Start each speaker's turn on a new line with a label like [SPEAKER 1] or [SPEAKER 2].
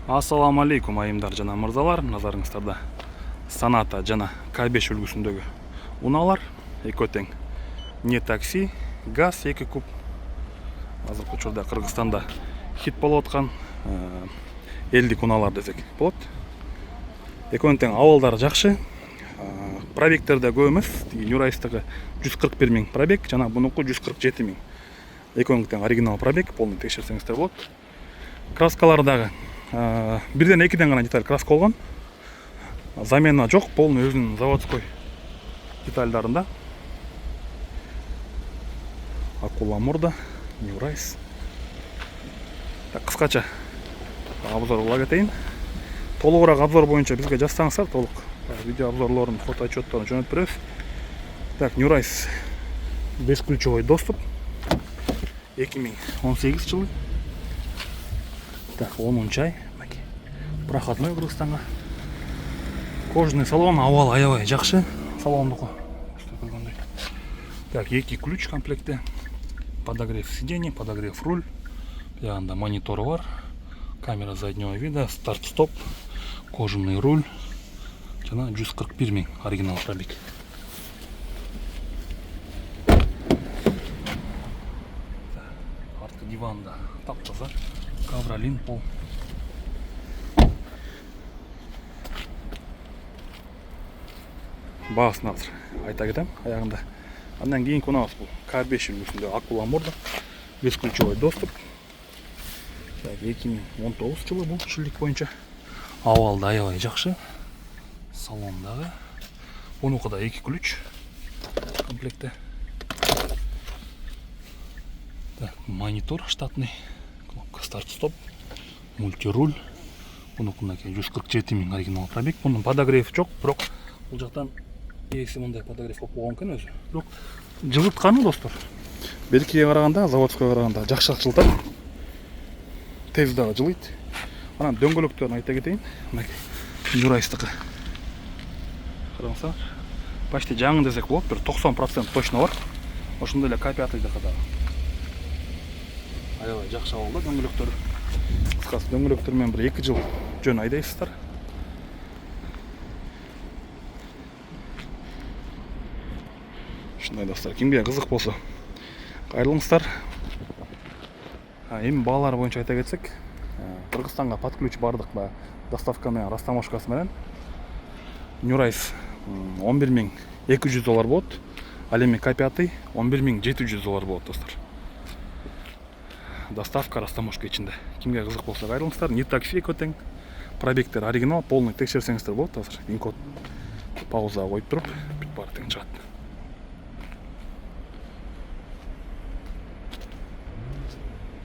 [SPEAKER 1] Ассаламу алейкум айымдар жана мырзалар. Назарыңыздарда Sonata жана K5 үлгүсүндөгү унаалар экөө тең. Не такси, газ 2 куб. Азыркы учурда Кыргызстанда хит болуп аткан элдик унаалар десек болот. Экөөнүн тең абалдары жакшы. Пробегтерде көп эмес. Нюрайстагы 141 миң пробег жана бунуку 147 миң. Экөөнүн тең оригинал пробег, полный текшерсеңиздер болот. Краскалары дагы бирден экиден гана деталь краска болгон. Замена жок, полный өзүнүн заводской детальдарында. Акула мурда, Нюрайс. Так, кыскача обзор кыла кетейин. Толугураак обзор боюнча бизге жазсаңыздар, толук видео обзорлорун, фото отчетторун жөнөтүп беребиз. Так, Нюрайс бесключевой доступ. 2018 жылы. Так, 10 ай. Проходной Кыргызстанга. Кожаный салон, абал аябай жакшы. Салондуку. Так, 2 ключ в комплекте. Подогрев сидений, подогрев руль. Янда монитору бар. Камера заднего вида, старт-стоп. Кожаный руль. Жана 141 миң оригинал пробег. Артқы диванда таптаза. Ковролин пол. Баасын азыр айта кетем аягында. Андан кийинки унаабыз бул K5 үлгүсүндө акула мурда, бесключевой доступ. 2019 жылы бул чилдик боюнча. Абалда аябай жакшы. Салондагы. Бунукуда 2 ключ в комплекте. Так, монитор штатный, кнопка старт-стоп, мультируль. Бунукунда 147 миң оригинал пробег. Бунун подогрев жок, бирок бул жактан эси мындай подогрев болуп болгон экен өзү. Бирок жылытканы достор. Беркиге караганда, заводскойго караганда жакшыраак жылытат. Тез дагы жылыйт. Анан дөңгөлөктөрүн айта кетейин. Нюрайстыкы. Караңыздар. Почти жаңы десек болот, бир 90% точно бар. Ошондой эле K5 дагы. Аябай жакшы абалда дөңгөлөктөр. Кыскасы дөңгөлөктөр менен бир 2 жыл жөн айдайсыздар. Ушундай достор, кимге кызык болсо кайрылыңыздар. Эми баалары боюнча айта кетсек, Кыргызстанга под ключ бардык ба доставка менен растаможкасы менен Нюрайс $11,200 болот. Ал эми K5 $11,700 болот достор. Доставка растаможка ичинде. Кимге кызык болсо кайрылыңыздар. Не такси экөө тең. Пробегтер оригинал, полный текшерсеңиздер болот. Азыр пин код паузага коюп туруп, бүт баары тең чыгат.